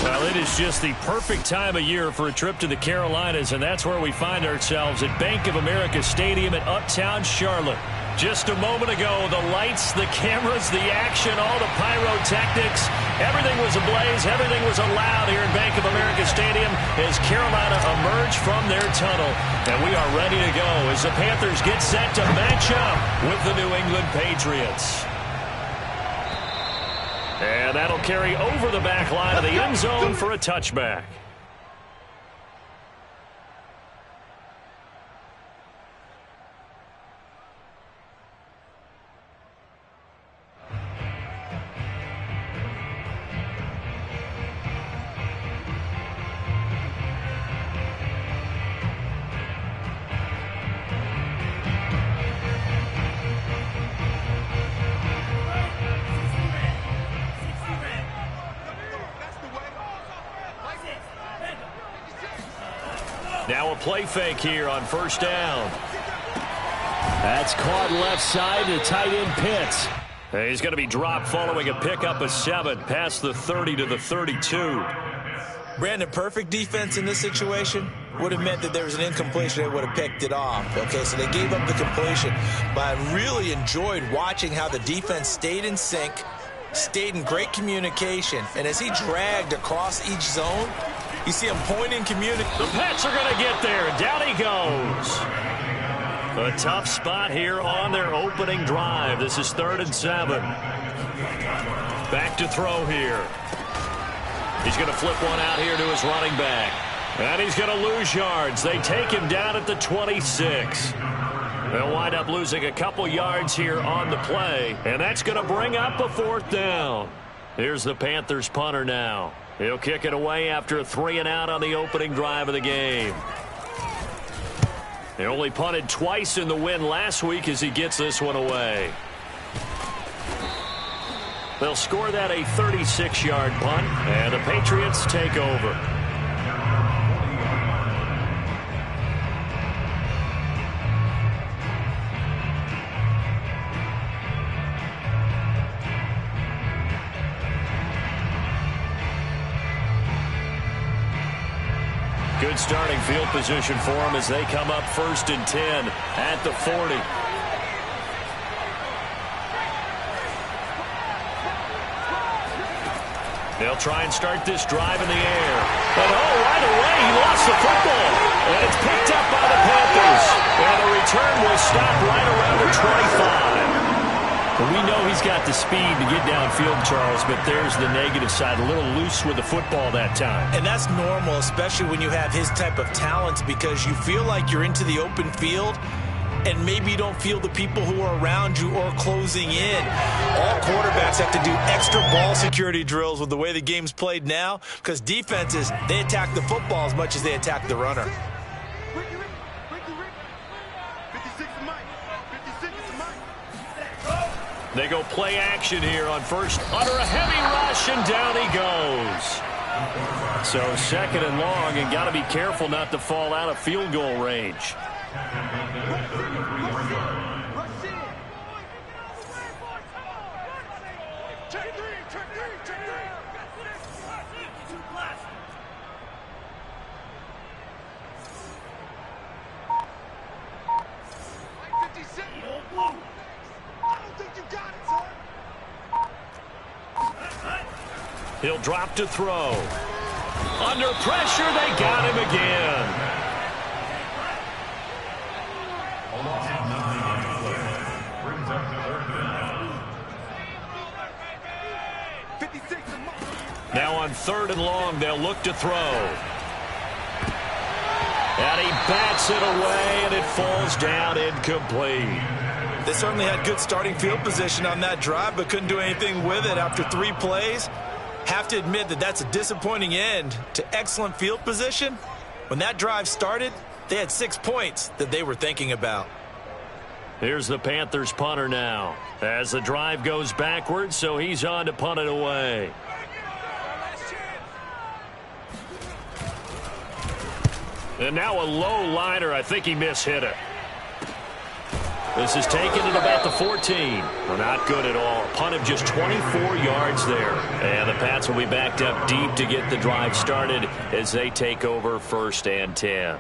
Well, it is just the perfect time of year for a trip to the Carolinas, and that's where we find ourselves at Bank of America Stadium in Uptown Charlotte. Just a moment ago, the lights, the cameras, the action, all the pyrotechnics, everything was ablaze, everything was allowed here in Bank of America Stadium as Carolina emerged from their tunnel. And we are ready to go as the Panthers get set to match up with the New England Patriots. And that'll carry over the back line of the end zone for a touchback. Now a play fake here on first down. That's caught left side to tight end Pitts. He's going to be dropped following a pickup of 7 past the 30 to the 32. Brandon, perfect defense in this situation would have meant that there was an incompletion. They would have picked it off. Okay, so they gave up the completion. But I really enjoyed watching how the defense stayed in sync, stayed in great communication, and as he dragged across each zone, you see him pointing, communicating. The Pats are going to get there. Down he goes. A tough spot here on their opening drive. This is 3rd and 7. Back to throw here. He's going to flip one out here to his running back. And he's going to lose yards. They take him down at the 26. They'll wind up losing a couple yards here on the play. And that's going to bring up a 4th down. Here's the Panthers punter now. He'll kick it away after a 3-and-out on the opening drive of the game. They only punted twice in the win last week as he gets this one away. They'll score that a 36-yard punt, and the Patriots take over. Good starting field position for them as they come up 1st and 10 at the 40. They'll try and start this drive in the air. But right away, he lost the football. And it's picked up by the Panthers. And the return will stop right around the 25. Well, we know he's got the speed to get downfield, Charles, but there's the negative side. A little loose with the football that time. And that's normal, especially when you have his type of talents, because you feel like you're into the open field and maybe you don't feel the people who are around you or closing in. All quarterbacks have to do extra ball security drills with the way the game's played now, because defenses, they attack the football as much as they attack the runner. They go play action here on first under a heavy rush, and down he goes. So 2nd and long, and got to be careful not to fall out of field goal range. He'll drop to throw. Under pressure, they got him again. Now on 3rd and long, they'll look to throw. And he bats it away, and it falls down incomplete. They certainly had good starting field position on that drive, but couldn't do anything with it after 3 plays. Have to admit that that's a disappointing end to excellent field position. When that drive started, they had 6 points that they were thinking about. Here's the Panthers punter now as the drive goes backwards, so he's on to punt it away. And now a low liner. I think he mishit it. This is taken at about the 14. Well, not good at all. A punt of just 24 yards there. And the Pats will be backed up deep to get the drive started as they take over 1st and 10.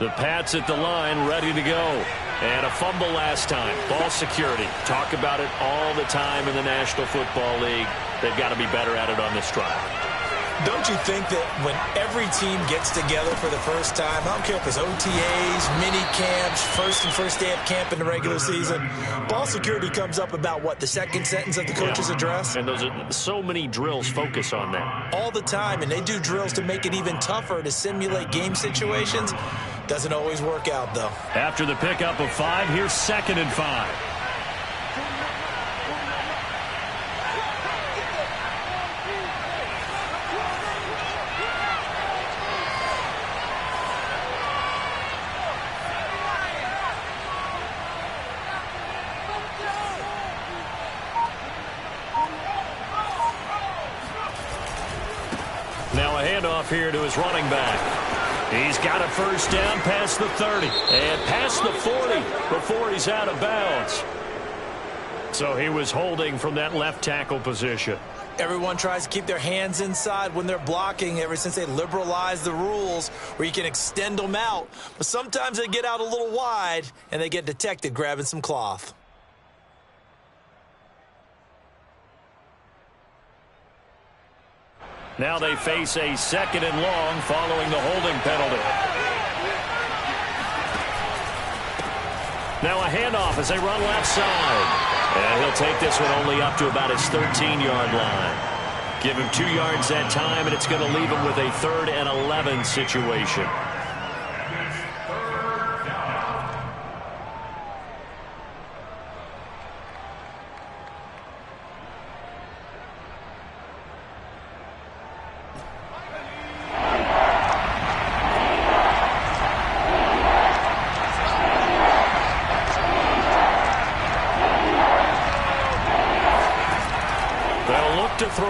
The Pats at the line, ready to go. And a fumble last time. Ball security. Talk about it all the time in the National Football League. They've got to be better at it on this drive. Don't you think that when every team gets together for the first time, I don't care if it's OTAs, mini camps, first day of camp in the regular season, ball security comes up about, what, the second sentence of the coach's address? And those are so many drills focus on that. All the time, and they do drills to make it even tougher to simulate game situations. Doesn't always work out, though. After the pickup of 5, here's 2nd and 5. Now a handoff here to his running back. He's got a first down past the 30 and past the 40 before he's out of bounds. So he was holding from that left tackle position. Everyone tries to keep their hands inside when they're blocking ever since they liberalized the rules where you can extend them out. But sometimes they get out a little wide and they get detected grabbing some cloth. Now they face a 2nd and long following the holding penalty. Now a handoff as they run left side. And he'll take this one only up to about his 13-yard line. Give him 2 yards that time, and it's going to leave him with a 3rd and 11 situation. To throw.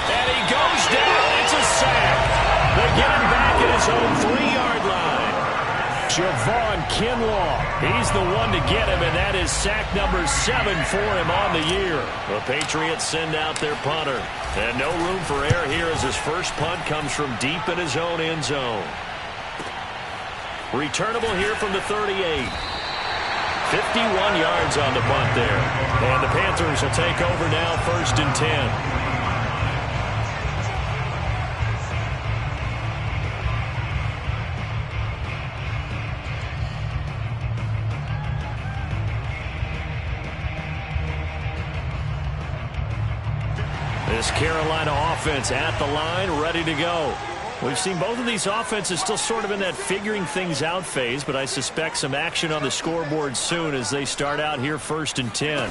And he goes down. It's a sack. They get him back at his own 3-yard line. Javon Kinlaw. He's the one to get him, and that is sack number 7 for him on the year. The Patriots send out their punter. And no room for error here as his first punt comes from deep in his own end zone. Returnable here from the 38. 51 yards on the punt there. And the Panthers will take over now 1st and 10. This Carolina offense at the line, ready to go. We've seen both of these offenses still sort of in that figuring things out phase, but I suspect some action on the scoreboard soon as they start out here 1st and 10.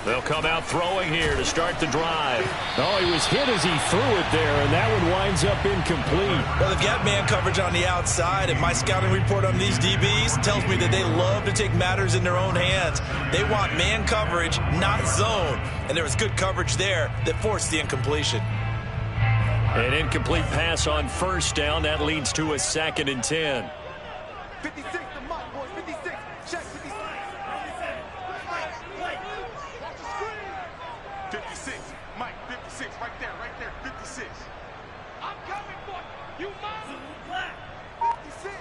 They'll come out throwing here to start the drive. Oh, he was hit as he threw it there, and that one winds up incomplete. Well, they've got man coverage on the outside, and my scouting report on these DBs tells me that they love to take matters in their own hands. They want man coverage, not zone, and there was good coverage there that forced the incompletion. An incomplete pass on 1st down. That leads to a 2nd and 10. 56, the mark, boys. 56. Check 56. 56. Mike, 56. Right there, 56. I'm coming for you. You must. 56.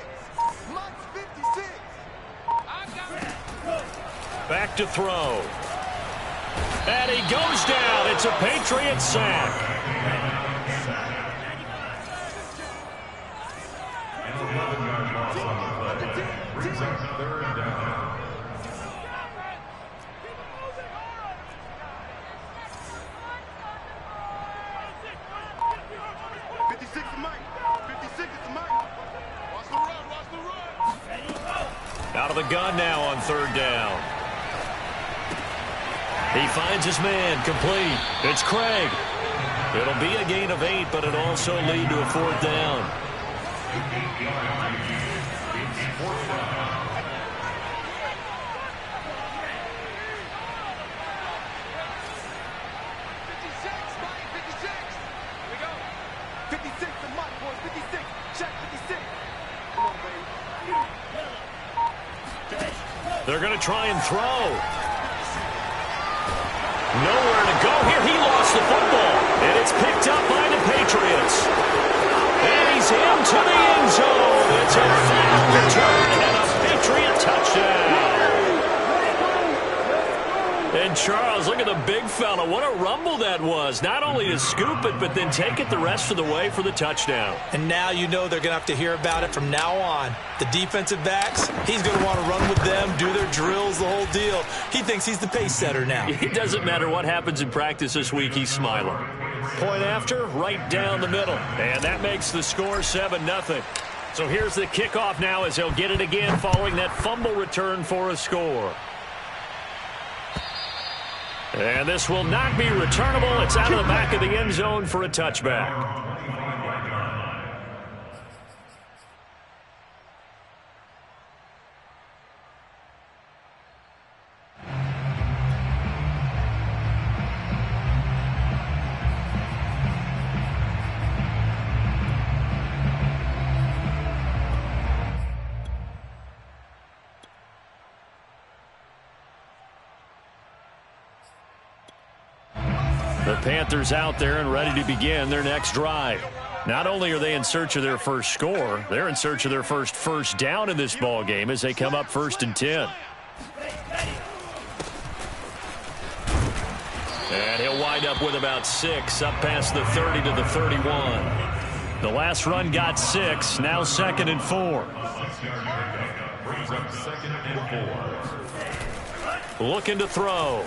Mike's 56. I got it. Back to throw. And he goes down. It's a Patriot sack. Out of the gun now on 3rd down. He finds his man, complete. It's Craig. It'll be a gain of 8, but it'll also lead to a 4th down. They're going to try and throw. Nowhere to go here. He lost the football. And it's picked up by the Patriots. And he's into the end zone. It's a flat return and a Patriot touchdown. And Charles, look at the big fella. What a rumble that was. Not only to scoop it, but then take it the rest of the way for the touchdown. And now you know they're going to have to hear about it from now on. The defensive backs, he's going to want to run with them, do their drills, the whole deal. He thinks he's the pace setter now. It doesn't matter what happens in practice this week, he's smiling. Point after, right down the middle. And that makes the score 7-0. So here's the kickoff now as he'll get it again following that fumble return for a score. And this will not be returnable. It's out of the back of the end zone for a touchback. The Panthers out there and ready to begin their next drive. Not only are they in search of their first score, they're in search of their first down in this ball game as they come up 1st and 10. And he'll wind up with about 6 up past the 30 to the 31. The last run got 6, now 2nd and 4. Looking to throw.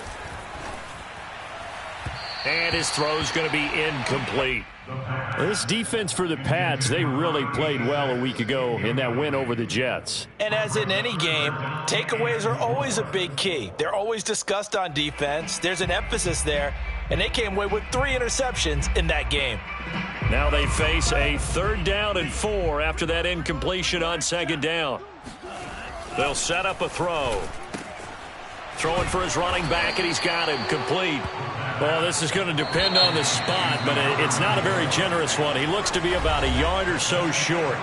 And his throw's going to be incomplete. This defense for the Pats, they really played well a week ago in that win over the Jets. And as in any game, takeaways are always a big key. They're always discussed on defense. There's an emphasis there, and they came away with 3 interceptions in that game. Now they face a 3rd down and 4 after that incompletion on 2nd down. They'll set up a throw. Throwing for his running back, and he's got him complete. Well, this is going to depend on the spot, but it's not a very generous one. He looks to be about a yard or so short.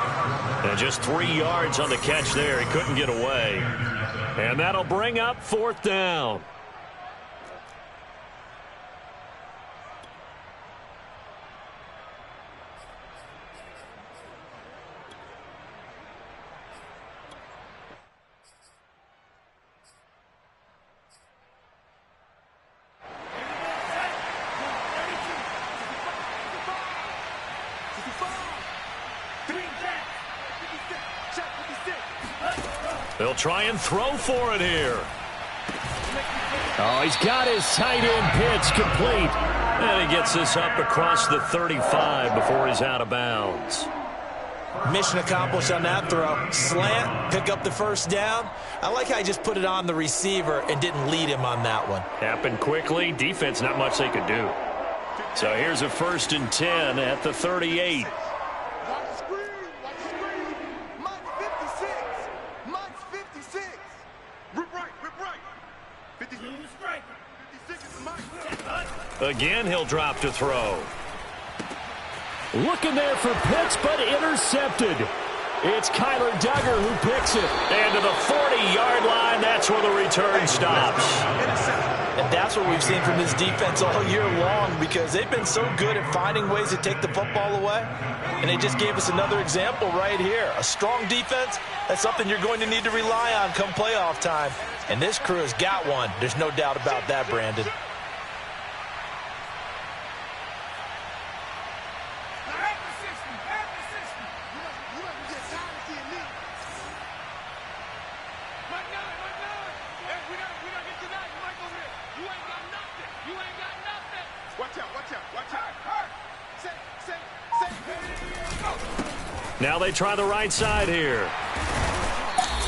And just 3 yards on the catch there. He couldn't get away. And that'll bring up 4th down. They'll try and throw for it here. Oh, he's got his tight end pitch complete. And he gets this up across the 35 before he's out of bounds. Mission accomplished on that throw. Slant, pick up the 1st down. I like how he just put it on the receiver and didn't lead him on that one. Happened quickly. Defense, not much they could do. So here's a 1st and 10 at the 38. Again, he'll drop to throw. Looking there for Pitts, but intercepted. It's Kyler Duggar who picks it. And to the 40-yard line, that's where the return stops. And that's what we've seen from this defense all year long, because they've been so good at finding ways to take the football away. And they just gave us another example right here. A strong defense, that's something you're going to need to rely on come playoff time. And this crew has got one. There's no doubt about that, Brandon. Now they try the right side here.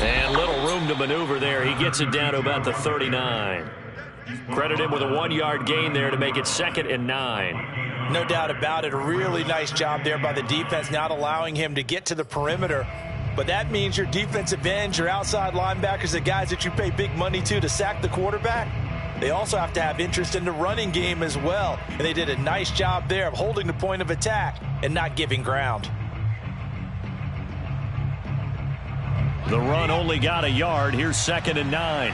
And little room to maneuver there. He gets it down to about the 39. Credit him with a 1-yard gain there to make it 2nd and 9. No doubt about it. A really nice job there by the defense, not allowing him to get to the perimeter. But that means your defensive ends, your outside linebackers, the guys that you pay big money to sack the quarterback, they also have to have interest in the running game as well. And they did a nice job there of holding the point of attack and not giving ground. The run only got a yard. Here's 2nd and 9.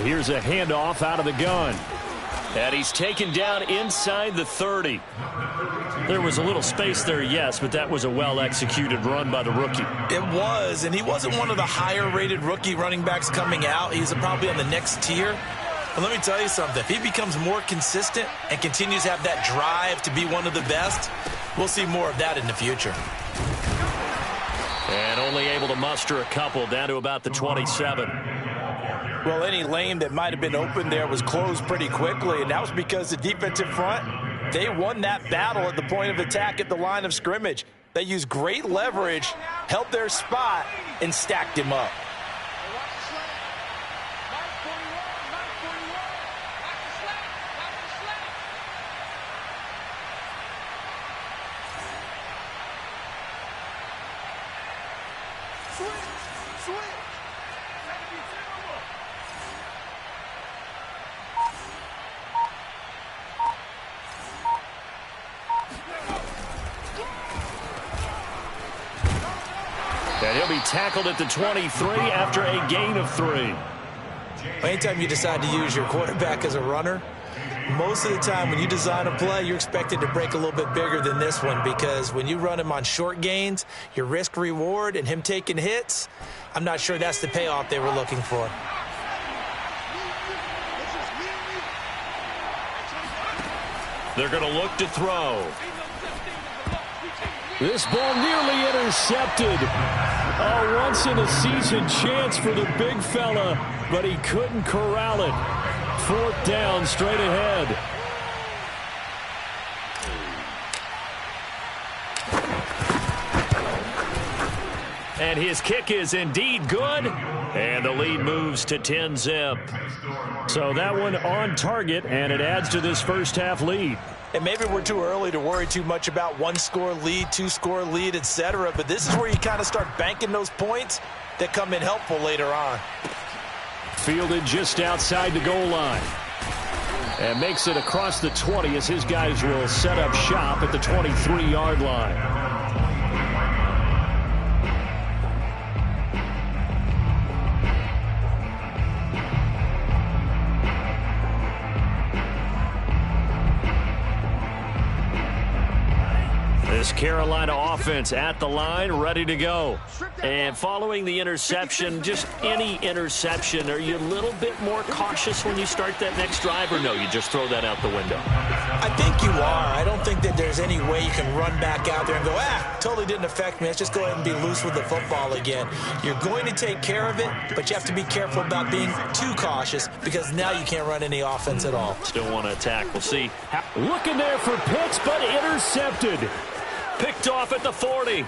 Here's a handoff out of the gun. And he's taken down inside the 30. There was a little space there, yes, but that was a well-executed run by the rookie. It was, and he wasn't one of the higher-rated rookie running backs coming out. He's probably on the next tier. But let me tell you something. If he becomes more consistent and continues to have that drive to be one of the best, we'll see more of that in the future. And only able to muster a couple down to about the 27. Well, any lane that might have been open there was closed pretty quickly, and that was because the defensive front, they won that battle at the point of attack at the line of scrimmage. They used great leverage, held their spot, and stacked him up. And he'll be tackled at the 23 after a gain of 3. Anytime you decide to use your quarterback as a runner, most of the time when you design a play, you're expected to break a little bit bigger than this one, because when you run him on short gains, your risk-reward and him taking hits, I'm not sure that's the payoff they were looking for. They're going to look to throw. This ball nearly intercepted. A once-in-a-season chance for the big fella, but he couldn't corral it. 4th down, straight ahead. And his kick is indeed good. And the lead moves to 10-zip. So that one on target, and it adds to this first-half lead. And maybe we're too early to worry too much about 1-score lead, 2-score lead, etc. But this is where you kind of start banking those points that come in helpful later on. Fielded just outside the goal line. And makes it across the 20 as his guys will set up shop at the 23-yard line. This Carolina offense at the line, ready to go. And following the interception, just any interception, are you a little bit more cautious when you start that next drive, or no, you just throw that out the window? I think you are. I don't think that there's any way you can run back out there and go, totally didn't affect me. Let's just go ahead and be loose with the football again. You're going to take care of it, but you have to be careful about being too cautious, because now you can't run any offense at all. Still want to attack. We'll see. Looking there for Pitts, but intercepted. Picked off at the 40.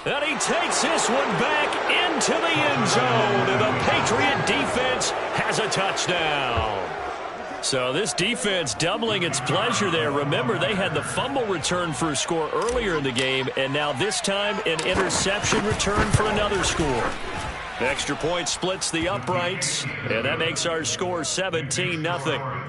And he takes this one back into the end zone. And the Patriot defense has a touchdown. So this defense doubling its pleasure there. Remember, they had the fumble return for a score earlier in the game, and now this time an interception return for another score. The extra point splits the uprights, and that makes our score 17-0.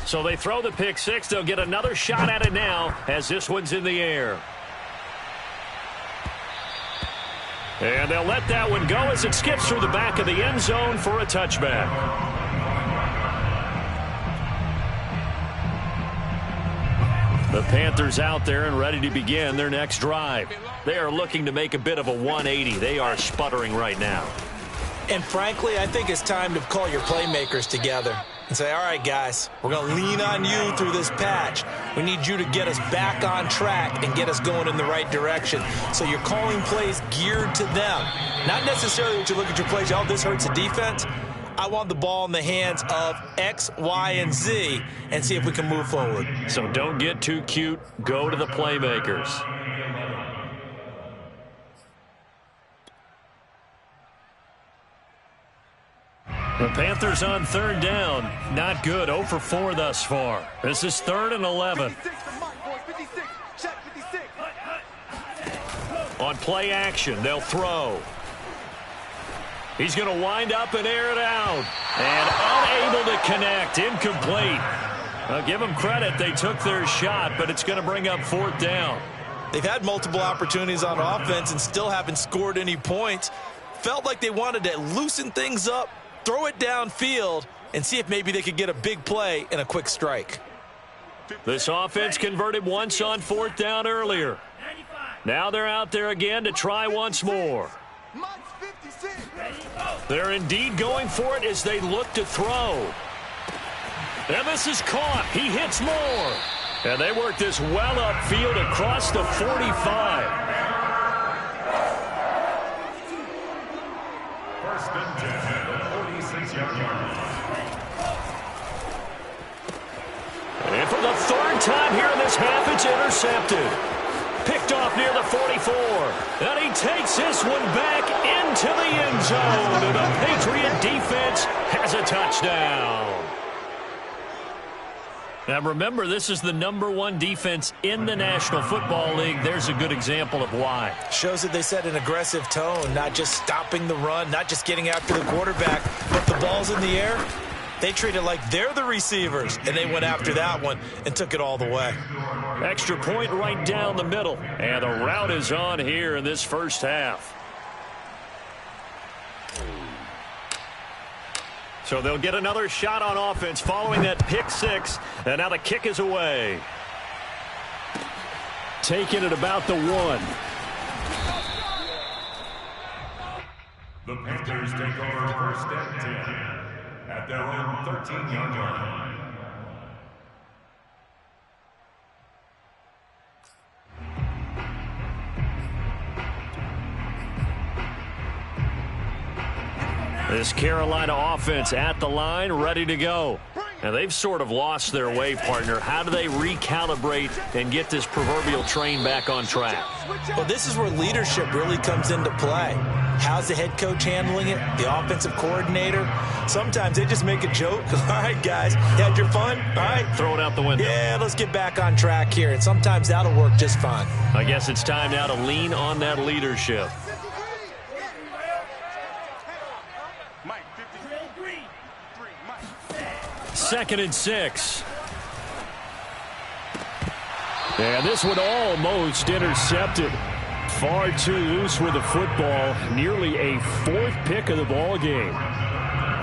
So they throw the pick six. They'll get another shot at it now as this one's in the air. And they'll let that one go as it skips through the back of the end zone for a touchback. The Panthers out there and ready to begin their next drive. They are looking to make a bit of a 180. They are sputtering right now. And frankly, I think it's time to call your playmakers together and say, all right, guys, we're going to lean on you through this patch. We need you to get us back on track and get us going in the right direction. So you're calling plays geared to them. Not necessarily that you look at your plays, oh, this hurts the defense. I want the ball in the hands of X, Y, and Z and see if we can move forward. So don't get too cute. Go to the playmakers. The Panthers on third down. Not good. 0 for 4 thus far. This is 3rd and 11. 56 to Mike, boys. 56. Check 56. On play action, they'll throw. He's going to wind up and air it out. And unable to connect. Incomplete. I'll give them credit. They took their shot, but it's going to bring up 4th down. They've had multiple opportunities on offense and still haven't scored any points. Felt like they wanted to loosen things up, throw it downfield, and see if maybe they could get a big play and a quick strike. This offense converted once on 4th down earlier. Now they're out there again to try once more. Mike's 56. They're indeed going for it as they look to throw. And this is caught. He hits more. And they work this well upfield across the 45. First and 10 at the 46-yard line. And for the 3rd time here in this half, it's intercepted. Picked off near the 44. And he takes this one back into the end zone. And the Patriot defense has a touchdown. Now remember, this is the #1 defense in the National Football League. There's a good example of why. Shows that they set an aggressive tone, not just stopping the run, not just getting after the quarterback, but the ball's in the air. They treat it like they're the receivers, and they went after that one and took it all the way. Extra point right down the middle. And the route is on here in this first half. So they'll get another shot on offense following that pick 6. And now the kick is away. Taking it about the 1. The Panthers take over 1st and 10 at their own 13-yard line. This Carolina offense at the line, ready to go. Now, they've sort of lost their way, partner. How do they recalibrate and get this proverbial train back on track? Well, this is where leadership really comes into play. How's the head coach handling it? The offensive coordinator? Sometimes they just make a joke. All right, guys, you had your fun? All right. Throw it out the window. Yeah, let's get back on track here. And sometimes that'll work just fine. I guess it's time now to lean on that leadership. Mike 53. Mike. 2nd and 6. And this one almost intercepted. Far too loose with the football. Nearly a 4th pick of the ball game.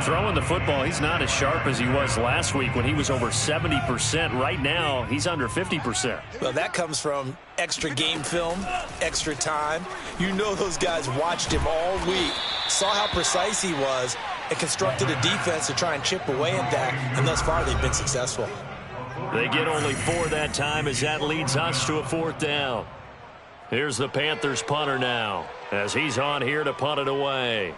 Throwing the football, he's not as sharp as he was last week when he was over 70%. Right now, he's under 50%. Well, that comes from extra game film, extra time. You know those guys watched him all week, saw how precise he was, and constructed a defense to try and chip away at that, and thus far they've been successful. They get only 4 that time as that leads us to a 4th down. Here's the Panthers punter now as he's on here to punt it away.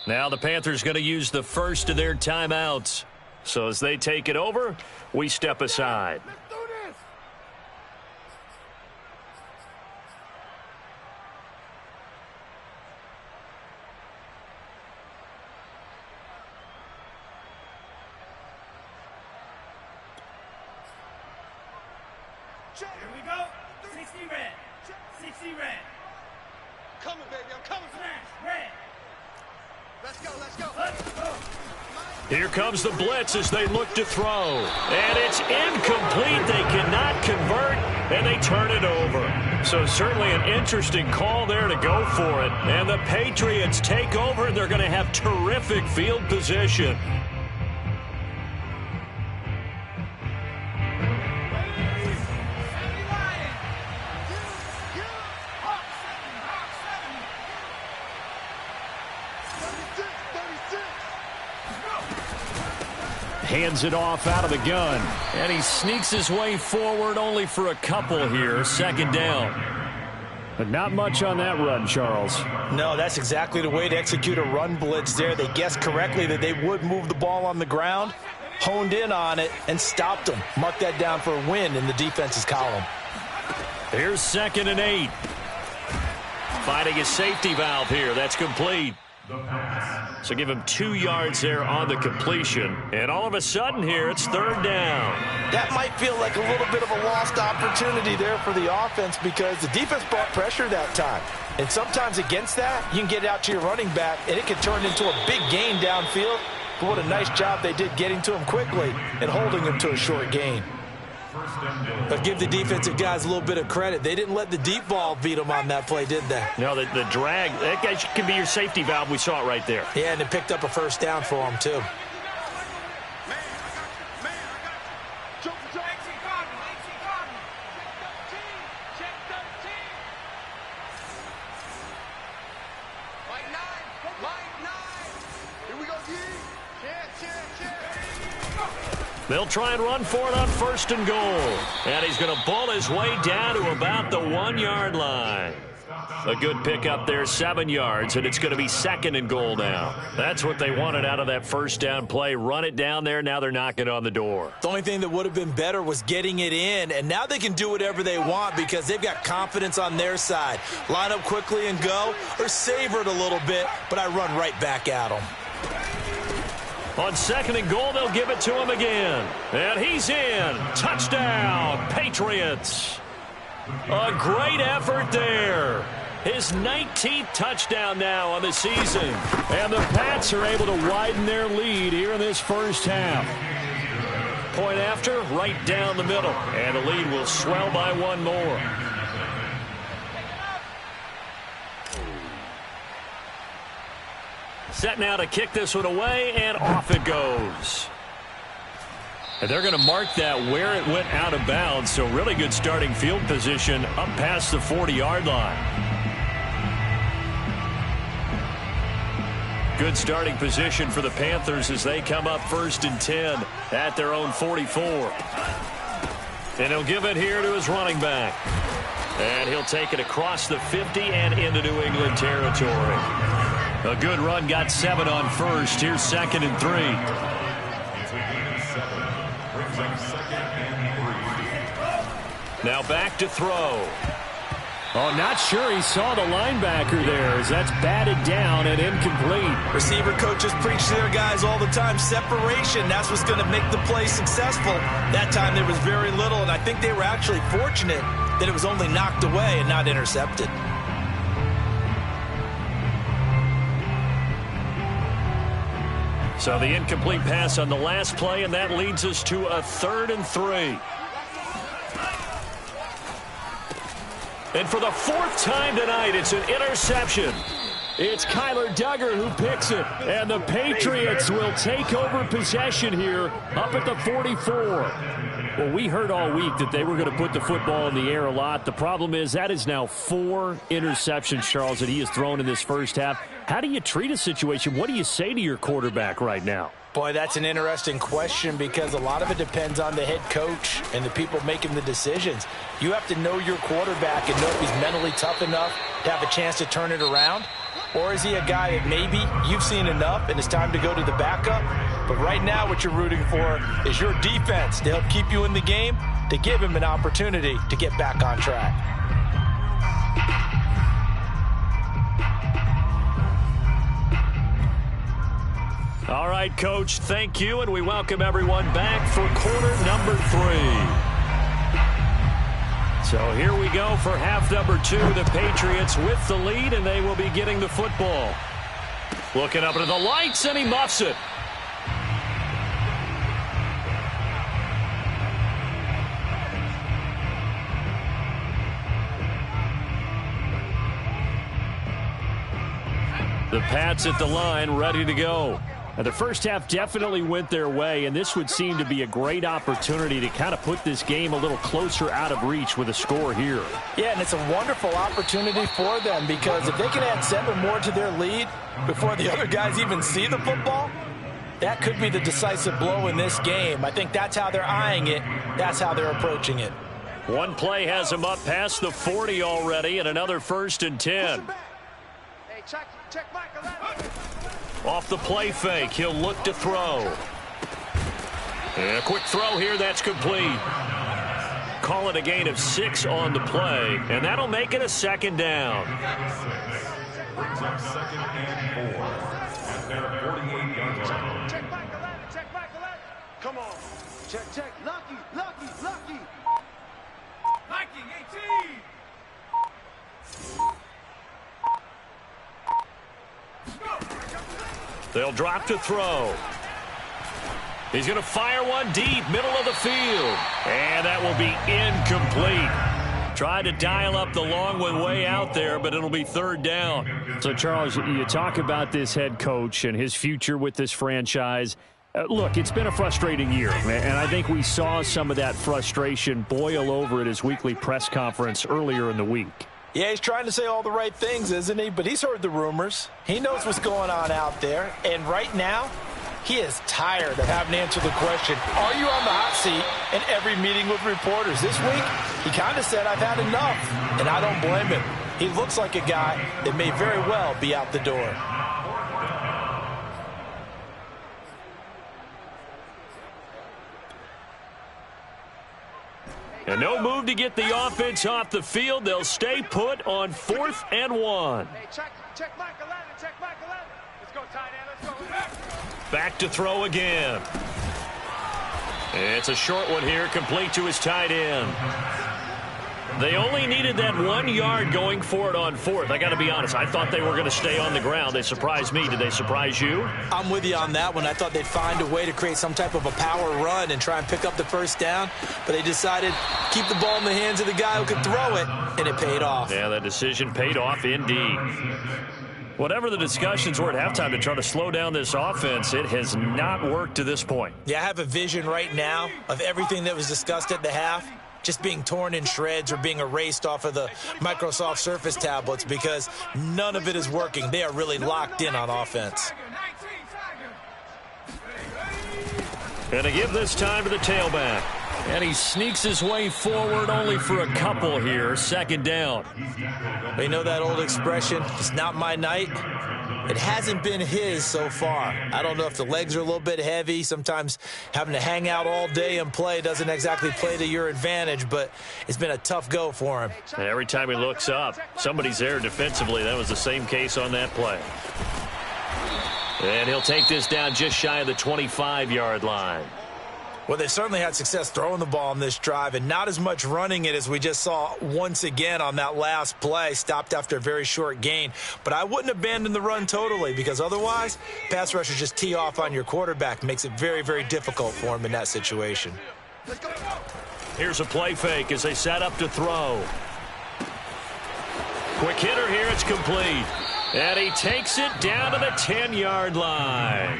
Now the Panthers going to use the first of their timeouts. So as they take it over, we step aside. Let's do this. Check. Here we go. 60 red. 60 red. Coming, baby. I'm coming. Smash. Red. Let's go. Let's go. Let's go. Here comes the blitz as they look to throw. And it's incomplete. They cannot convert, and they turn it over. So certainly an interesting call there to go for it. And the Patriots take over, and they're going to have terrific field position. Hands it off out of the gun. And he sneaks his way forward only for a couple here. 2nd down. But not much on that run, Charles. No, that's exactly the way to execute a run blitz there. They guessed correctly that they would move the ball on the ground, honed in on it, and stopped them. Mark that down for a win in the defense's column. Here's 2nd and 8. Finding a safety valve here. That's complete. So give him 2 yards there on the completion. And all of a sudden here, it's 3rd down. That might feel like a little bit of a lost opportunity there for the offense because the defense brought pressure that time. And sometimes against that, you can get it out to your running back, and it can turn into a big gain downfield. But what a nice job they did getting to him quickly and holding him to a short gain. But give the defensive guys a little bit of credit. They didn't let the deep ball beat them on that play, did they? No, the drag, that guy can be your safety valve. We saw it right there. Yeah, and it picked up a 1st down for them, too. They'll try and run for it on 1st and goal. And he's going to ball his way down to about the 1-yard line. A good pickup there, 7 yards, and it's going to be 2nd and goal now. That's what they wanted out of that 1st down play. Run it down there. Now they're knocking on the door. The only thing that would have been better was getting it in, and now they can do whatever they want because they've got confidence on their side. Line up quickly and go, or savor it a little bit, but I run right back at them. On 2nd and goal, they'll give it to him again. And he's in. Touchdown, Patriots. A great effort there. His 19th touchdown now on the season. And the Pats are able to widen their lead here in this 1st half. Point after, right down the middle. And the lead will swell by 1 more. Set now to kick this one away, and off it goes. And they're going to mark that where it went out of bounds, so really good starting field position up past the 40-yard line. Good starting position for the Panthers as they come up 1st and 10 at their own 44. And he'll give it here to his running back. And he'll take it across the 50 and into New England territory. A good run, got 7 on 1st. Here's 2nd and 3. Now back to throw. Oh, not sure he saw the linebacker there as that's batted down and incomplete. Receiver coaches preach to their guys all the time. Separation, that's what's going to make the play successful. That time there was very little, and I think they were actually fortunate that it was only knocked away and not intercepted. So the incomplete pass on the last play, and that leads us to a 3rd and 3. And for the 4th time tonight, it's an interception. It's Kyler Duggar who picks it, and the Patriots will take over possession here up at the 44. Well, we heard all week that they were going to put the football in the air a lot. The problem is that is now 4 interceptions, Charles, that he has thrown in this 1st half. How do you treat a situation? What do you say to your quarterback right now? Boy, that's an interesting question because a lot of it depends on the head coach and the people making the decisions. You have to know your quarterback and know if he's mentally tough enough to have a chance to turn it around. Or is he a guy that maybe you've seen enough and it's time to go to the backup? But right now what you're rooting for is your defense to help keep you in the game, to give him an opportunity to get back on track. All right, Coach, thank you, and we welcome everyone back for quarter number 3. So here we go for half number 2. The Patriots with the lead, and they will be getting the football. Looking up into the lights, and he muffs it. The Pats at the line, ready to go. And the 1st half definitely went their way, and this would seem to be a great opportunity to kind of put this game a little closer out of reach with a score here. Yeah, and it's a wonderful opportunity for them because if they can add 7 more to their lead before the other guys even see the football, that could be the decisive blow in this game. I think that's how they're eyeing it. That's how they're approaching it. One play has him up past the 40 already, and another 1st and 10. Hey, check Michael. Off the play fake, he'll look to throw. And a quick throw here, that's complete. Call it a gain of 6 on the play, and that'll make it a 2nd down. Brings up 2nd and 4 at their 48-yard line. Check Michael. Come on. Check. Lucky. Viking 18. They'll drop to throw. He's going to fire one deep, middle of the field. And that will be incomplete. Tried to dial up the long one way out there, but it'll be 3rd down. So, Charles, you talk about this head coach and his future with this franchise. Look, it's been a frustrating year, and I think we saw some of that frustration boil over at his weekly press conference earlier in the week. Yeah, he's trying to say all the right things, isn't he? But he's heard the rumors. He knows what's going on out there. And right now, he is tired of having to answer the question, are you on the hot seat, in every meeting with reporters. This week, he kind of said, I've had enough. And I don't blame him. He looks like a guy that may very well be out the door. And no move to get the offense off the field. They'll stay put on 4th and 1. Hey, check Michael. Let's go, tight end. Let's go. Back to throw again. It's a short one here, complete to his tight end. They only needed that 1 yard going for it on 4th. I got to be honest, I thought they were going to stay on the ground. They surprised me. Did they surprise you? I'm with you on that one. I thought they'd find a way to create some type of a power run and try and pick up the 1st down, but they decided keep the ball in the hands of the guy who could throw it, and it paid off. Yeah, that decision paid off indeed. Whatever the discussions were at halftime to try to slow down this offense, it has not worked to this point. Yeah, I have a vision right now of everything that was discussed at the half just being torn in shreds or being erased off of the Microsoft Surface tablets because none of it is working. They are really locked in on offense. And to give this time to the tailback. And he sneaks his way forward only for a couple here. 2nd down. You know that old expression, it's not my night? It hasn't been his so far. I don't know if the legs are a little bit heavy. Sometimes having to hang out all day and play doesn't exactly play to your advantage, but it's been a tough go for him. And every time he looks up, somebody's there defensively. That was the same case on that play. And he'll take this down just shy of the 25-yard line. Well, they certainly had success throwing the ball on this drive and not as much running it as we just saw once again on that last play, stopped after a very short gain. But I wouldn't abandon the run totally because otherwise, pass rushers just tee off on your quarterback. Makes it very, very difficult for him in that situation. Here's a play fake as they set up to throw. Quick hitter here, it's complete. And he takes it down to the 10-yard line.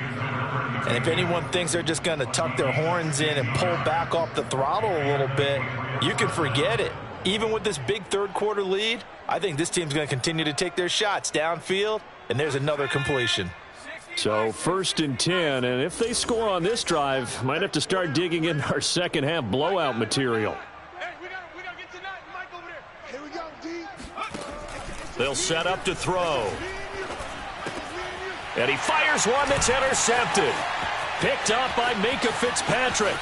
And if anyone thinks they're just going to tuck their horns in and pull back off the throttle a little bit, you can forget it. Even with this big third-quarter lead, I think this team's going to continue to take their shots downfield, and there's another completion. So 1st and 10, and if they score on this drive, might have to start digging in our second-half blowout material. Hey, we gotta get to Mike over there. Here we go, D. They'll set up to throw. And he fires one that's intercepted. Picked up by Minka Fitzpatrick.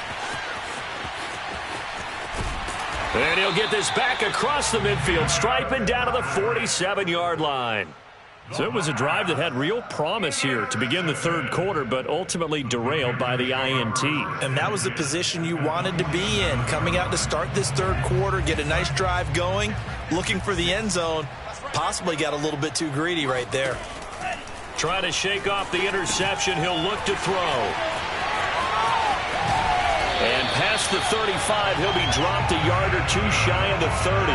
And he'll get this back across the midfield stripe and down to the 47-yard line. So it was a drive that had real promise here to begin the 3rd quarter, but ultimately derailed by the INT. And that was the position you wanted to be in, coming out to start this 3rd quarter, get a nice drive going, looking for the end zone. Possibly got a little bit too greedy right there. Trying to shake off the interception. He'll look to throw. And past the 35, he'll be dropped a yard or two shy of the 30.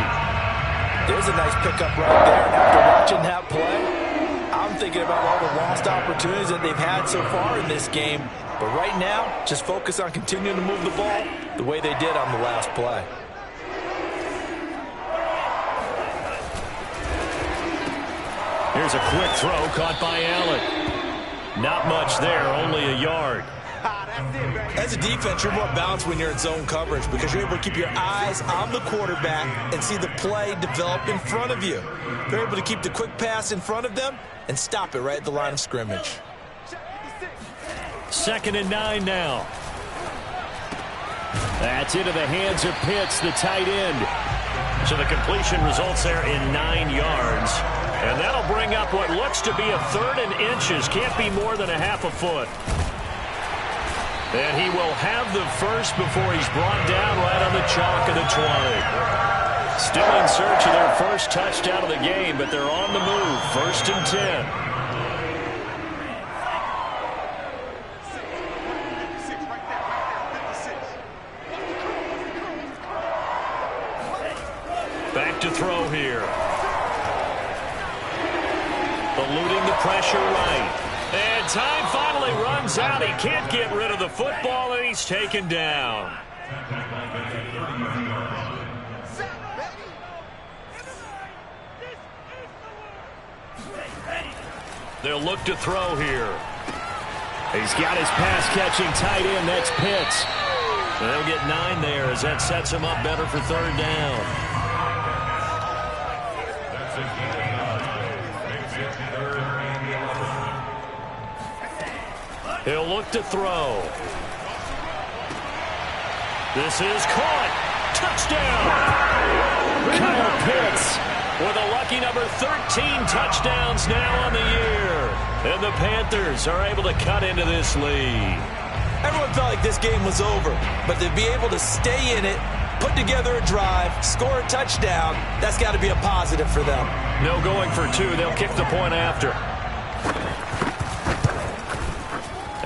There's a nice pickup right there. And after watching that play, I'm thinking about all the lost opportunities that they've had so far in this game. But right now, just focus on continuing to move the ball the way they did on the last play. Here's a quick throw caught by Allen. Not much there, only a yard. As a defense, you're more balanced when you're in zone coverage because you're able to keep your eyes on the quarterback and see the play develop in front of you. They're able to keep the quick pass in front of them and stop it right at the line of scrimmage. 2nd and 9 now. That's into the hands of Pitts, the tight end. So the completion results there in 9 yards. And that'll bring up what looks to be a 3rd and inches. Can't be more than a half a foot. And he will have the first before he's brought down right on the chalk of the 20. Still in search of their first touchdown of the game, but they're on the move. 1st and 10. Back to throw here. Eluding the pressure right. And time finally runs out. He can't get rid of the football, and he's taken down. They'll look to throw here. He's got his pass-catching tight end. That's Pitts. They'll get 9 there as that sets him up better for 3rd down. He'll look to throw. This is caught. Touchdown. Kyle Pitts with a lucky number 13 touchdowns now on the year. And the Panthers are able to cut into this lead. Everyone felt like this game was over, but to be able to stay in it, put together a drive, score a touchdown, that's got to be a positive for them. No going for 2. They'll kick the point after.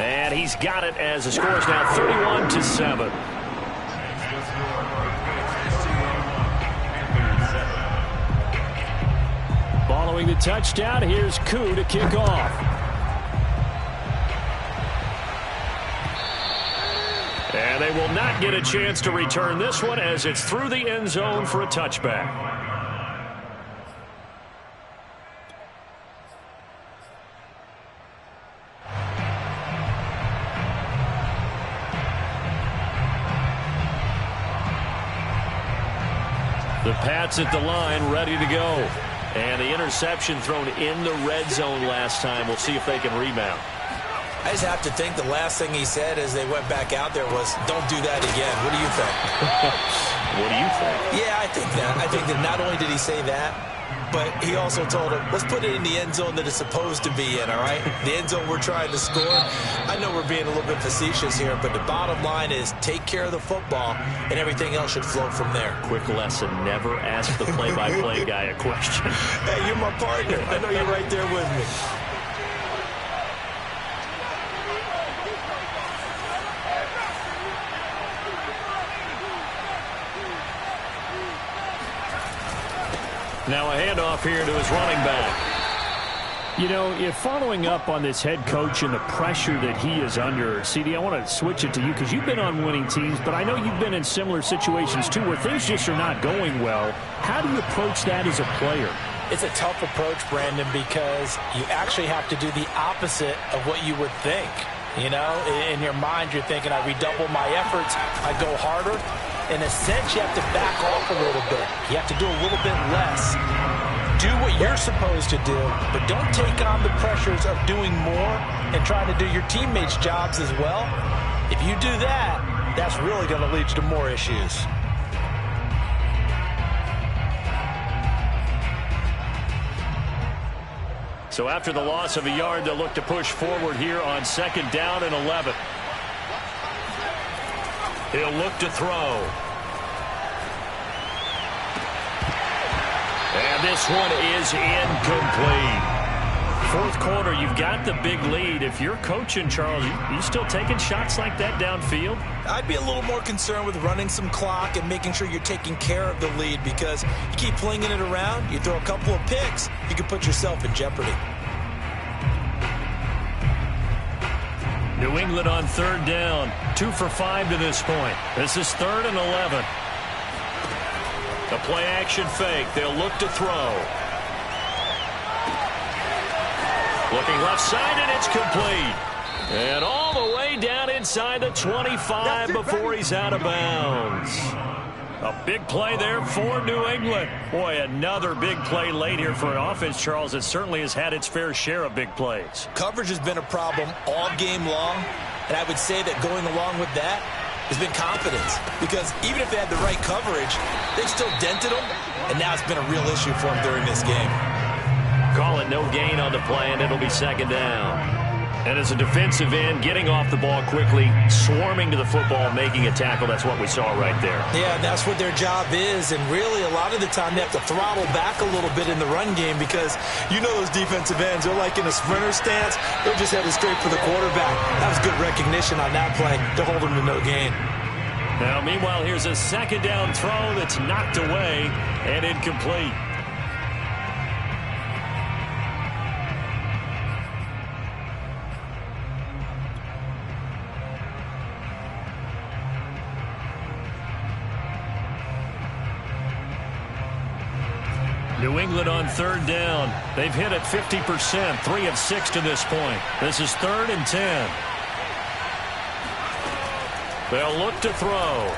And he's got it as the score is now 31-7. Following the touchdown, here's Koo to kick off. And they will not get a chance to return this one as it's through the end zone for a touchback. The Pats at the line, ready to go. And the interception thrown in the red zone last time. We'll see if they can rebound. I just have to think the last thing he said as they went back out there was, don't do that again. What do you think? What do you think? Yeah, I think that. I think that not only did he say that, but he also told him, let's put it in the end zone that it's supposed to be in, all right? The end zone we're trying to score. I know we're being a little bit facetious here, but the bottom line is take care of the football, and everything else should flow from there. Quick lesson, never ask the play-by-play guy a question. Hey, you're my partner. I know you're right there with me. Now a handoff here to his running back. You know, if following up on this head coach and the pressure that he is under, CD, I want to switch it to you because you've been on winning teams, but I know you've been in similar situations too where things just are not going well. How do you approach that as a player? It's a tough approach, Brandon, because you actually have to do the opposite of what you would think. You know, in your mind, you're thinking, I redouble my efforts, I go harder. In a sense, you have to back off a little bit. You have to do a little bit less. Do what you're supposed to do, but don't take on the pressures of doing more and trying to do your teammates' jobs as well. If you do that, that's really going to lead to more issues. So after the loss of a yard, they'll look to push forward here on 2nd down and 11. He'll look to throw. And this one is incomplete. 4th quarter, you've got the big lead. If you're coaching, Charles, you still taking shots like that downfield? I'd be a little more concerned with running some clock and making sure you're taking care of the lead because you keep flinging it around, you throw a couple of picks, you can put yourself in jeopardy. New England on 3rd down. 2 for 5 to this point. This is 3rd and 11. The play action fake. They'll look to throw. Looking left side, and it's complete. And all the way down inside the 25 before he's out of bounds. A big play there for New England. Boy, another big play late here for an offense, Charles, that certainly has had its fair share of big plays. Coverage has been a problem all game long, and I would say that going along with that has been confidence. Because even if they had the right coverage, they've still dented them, and now it's been a real issue for them during this game. Call it no gain on the play, and it'll be second down. And as a defensive end, getting off the ball quickly, swarming to the football, making a tackle, that's what we saw right there. Yeah, that's what their job is, and really a lot of the time they have to throttle back a little bit in the run game because you know those defensive ends, they're like in a sprinter stance, they're just headed straight for the quarterback. That was good recognition on that play to hold them to no gain. Now, meanwhile, here's a second down throw that's knocked away and incomplete. New England on third down. They've hit it 50%, 3 of 6 to this point. This is 3rd and 10. They'll look to throw.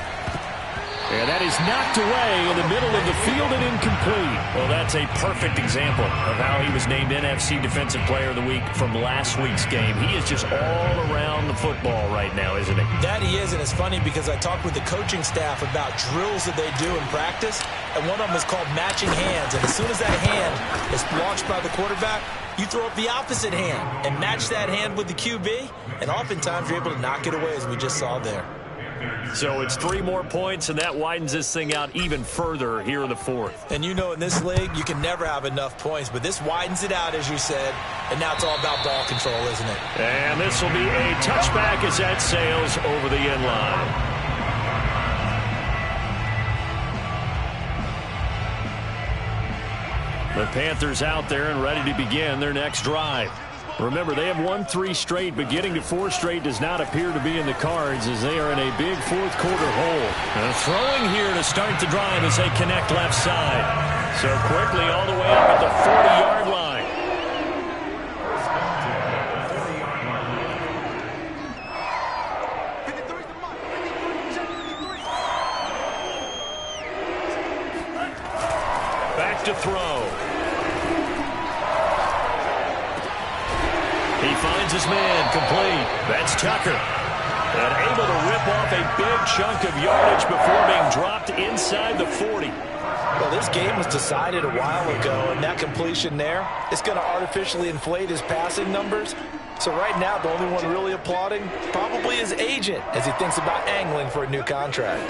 And that is knocked away in the middle of the field and incomplete. Well, that's a perfect example of how he was named NFC Defensive Player of the Week from last week's game. He is just all around the football right now, isn't he? That he is, and it's funny because I talked with the coaching staff about drills that they do in practice, and one of them is called matching hands. And as soon as that hand is launched by the quarterback, you throw up the opposite hand and match that hand with the QB, and oftentimes you're able to knock it away, as we just saw there. So it's 3 more points, and that widens this thing out even further here in the 4th. And you know in this league, you can never have enough points, but this widens it out, as you said, and now it's all about ball control, isn't it? And this will be a touchback as that sails over the end line. The Panthers out there and ready to begin their next drive. Remember, they have won 3 straight, but getting to 4 straight does not appear to be in the cards as they are in a big 4th quarter hole. And throwing here to start the drive as they connect left side. So quickly all the way up at the 40-yard line. Back to throw. He finds his man, complete. That's Tucker. And able to rip off a big chunk of yardage before being dropped inside the 40. Well, this game was decided a while ago, and that completion there, it's going to artificially inflate his passing numbers. So right now, the only one really applauding probably his agent as he thinks about angling for a new contract.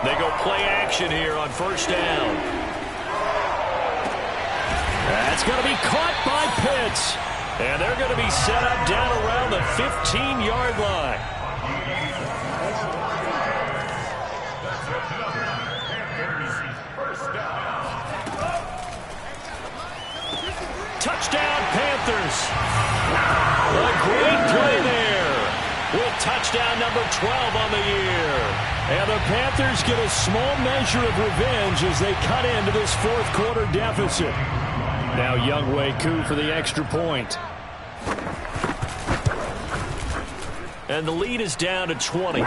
They go play action here on first down. That's going to be caught by Pitts. And they're going to be set up down around the 15-yard line. Touchdown, Panthers. A great play there with touchdown number 12 on the year. And the Panthers get a small measure of revenge as they cut into this 4th quarter deficit. Now Younghoe Koo for the extra point. And the lead is down to 20.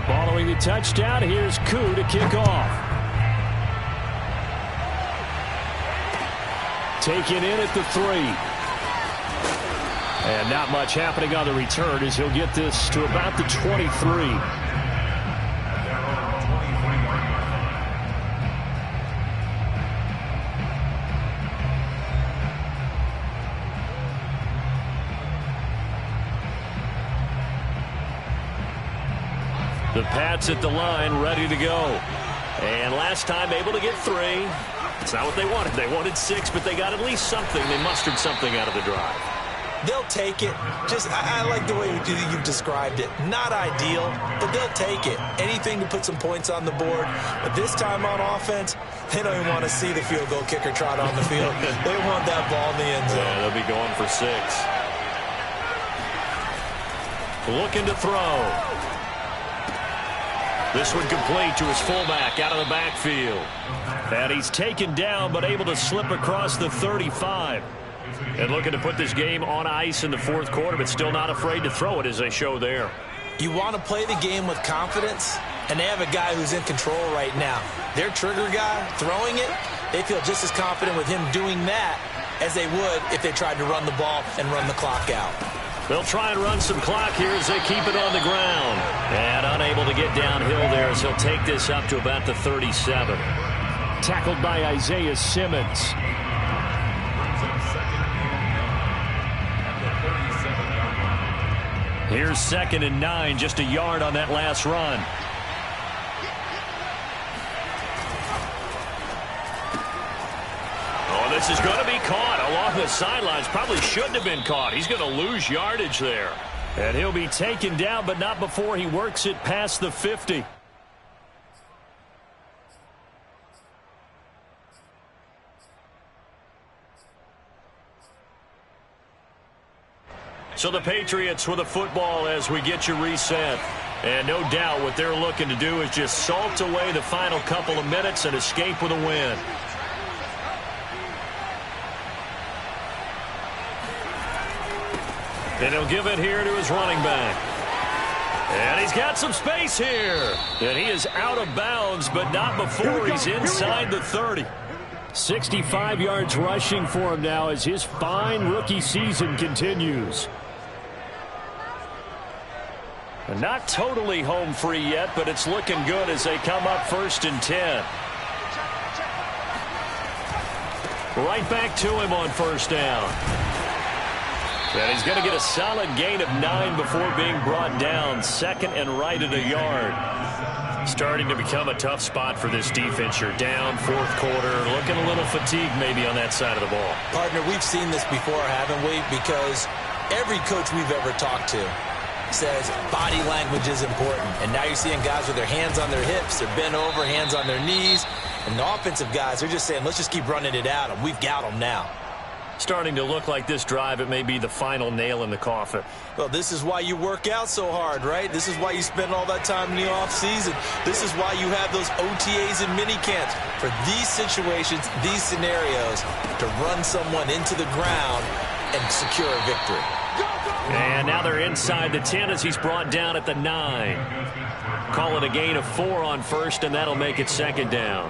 Following the touchdown, here's Koo to kick off. Taken in at the 3. And not much happening on the return as he'll get this to about the 23. The Pats at the line, ready to go. And last time able to get 3. It's not what they wanted. They wanted 6, but they got at least something. They mustered something out of the drive. They'll take it. I like the way you've described it. Not ideal, but they'll take it. Anything to put some points on the board. But this time on offense, they don't even want to see the field goal kicker trot on the field. They want that ball in the end zone. Yeah, they'll be going for 6. Looking to throw. This one complete to his fullback out of the backfield. And he's taken down but able to slip across the 35. And looking to put this game on ice in the fourth quarter, but still not afraid to throw it as they show there. You want to play the game with confidence, and they have a guy who's in control right now. Their trigger guy throwing it, they feel just as confident with him doing that as they would if they tried to run the ball and run the clock out. They'll try and run some clock here as they keep it on the ground. And unable to get downhill there as he'll take this up to about the 37. Tackled by Isaiah Simmons. Here's 2nd and 9, just a yard on that last run. Oh, this is going to be caught along the sidelines. Probably shouldn't have been caught. He's going to lose yardage there. And he'll be taken down, but not before he works it past the 50. So the Patriots with a football as we get you reset. And no doubt what they're looking to do is just salt away the final couple of minutes and escape with a win. And he'll give it here to his running back. And he's got some space here. And he is out of bounds, but not before he's inside the 30. 65 yards rushing for him now as his fine rookie season continues. And not totally home free yet, but it's looking good as they come up 1st and 10. Right back to him on 1st down. And he's going to get a solid gain of 9 before being brought down. 2nd and right at a yard. Starting to become a tough spot for this defense. You're down 4th quarter, looking a little fatigued maybe on that side of the ball. Partner, we've seen this before, haven't we? Because every coach we've ever talked to says body language is important. And now you're seeing guys with their hands on their hips, they're bent over, hands on their knees. And the offensive guys are just saying, let's just keep running it at them. We've got them now. Starting to look like this drive, it may be the final nail in the coffin. Well, this is why you work out so hard, right? This is why you spend all that time in the offseason. This is why you have those OTAs and mini camps for these situations, these scenarios, to run someone into the ground and secure a victory. And now they're inside the 10 as he's brought down at the 9. Call it a gain of 4 on 1st, and that'll make it 2nd down.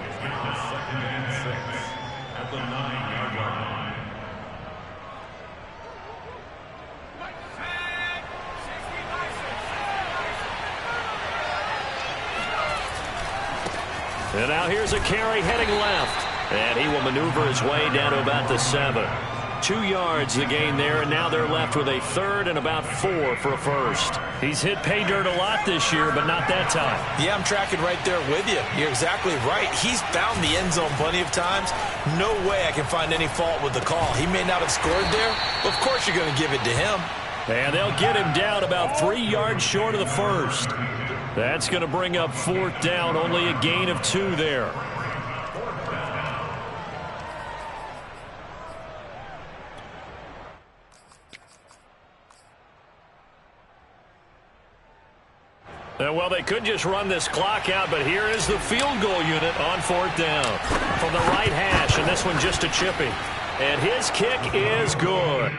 And now here's a carry heading left. And he will maneuver his way down to about the 7. 2 yards the gain there, and now they're left with a 3rd and about 4 for a 1st. He's hit pay dirt a lot this year, but not that time. Yeah, I'm tracking right there with you. You're exactly right. He's found the end zone plenty of times. No way I can find any fault with the call. He may not have scored there, but of course you're going to give it to him. And they'll get him down about 3 yards short of the 1st. That's going to bring up 4th down, only a gain of 2 there. Well, they could just run this clock out, but here is the field goal unit on 4th down from the right hash, and this one just a chippy. And his kick is good.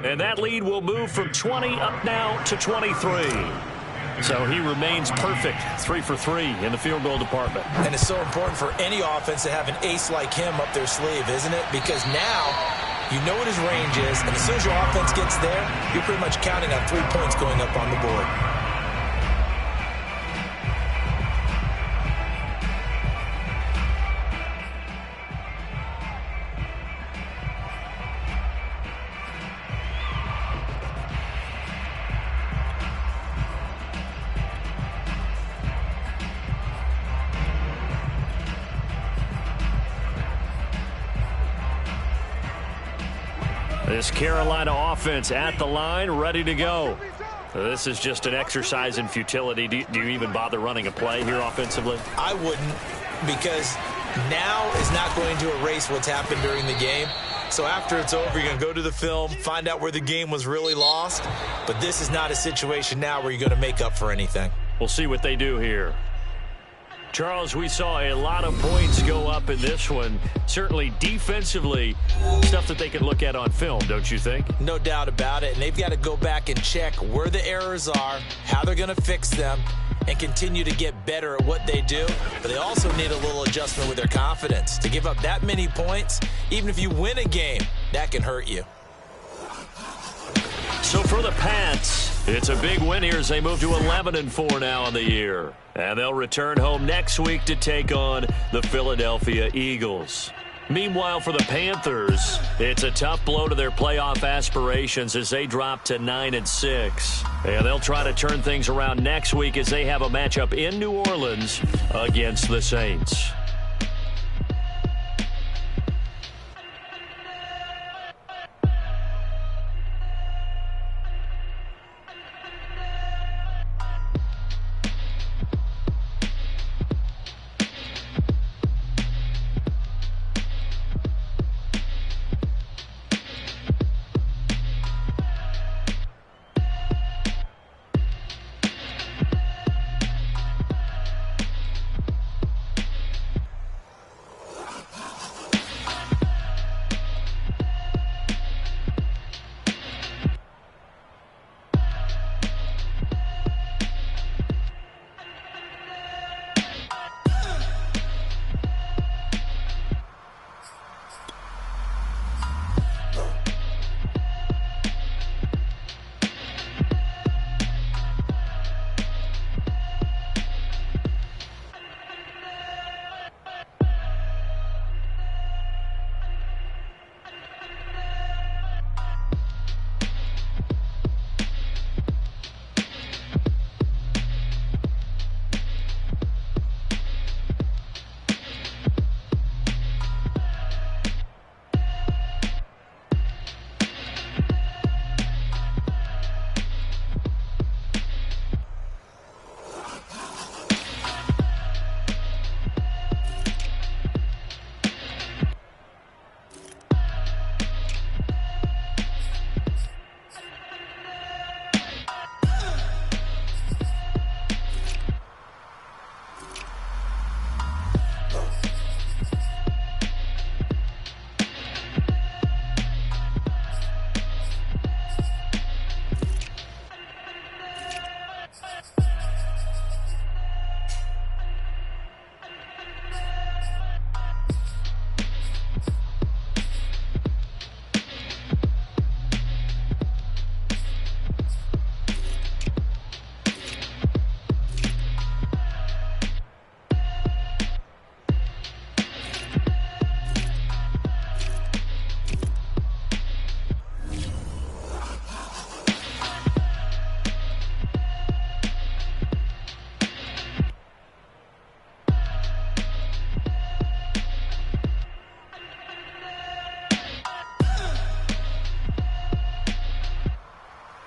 And that lead will move from 20 up now to 23. So he remains perfect, 3 for 3 in the field goal department. And it's so important for any offense to have an ace like him up their sleeve, isn't it? Because now you know what his range is, and as soon as your offense gets there, you're pretty much counting on 3 points going up on the board. This Carolina offense at the line, ready to go. This is just an exercise in futility. Do you even bother running a play here offensively? I wouldn't, because now is not going to erase what's happened during the game. So after it's over, you're going to go to the film, find out where the game was really lost. But this is not a situation now where you're going to make up for anything. We'll see what they do here. Charles, we saw a lot of points go up in this one. Certainly defensively, stuff that they can look at on film, don't you think? No doubt about it. And they've got to go back and check where the errors are, how they're going to fix them, and continue to get better at what they do. But they also need a little adjustment with their confidence. To give up that many points, even if you win a game, that can hurt you. So for the Pats, it's a big win here as they move to 11-4 now on the year. And they'll return home next week to take on the Philadelphia Eagles. Meanwhile, for the Panthers, it's a tough blow to their playoff aspirations as they drop to 9-6. And they'll try to turn things around next week as they have a matchup in New Orleans against the Saints.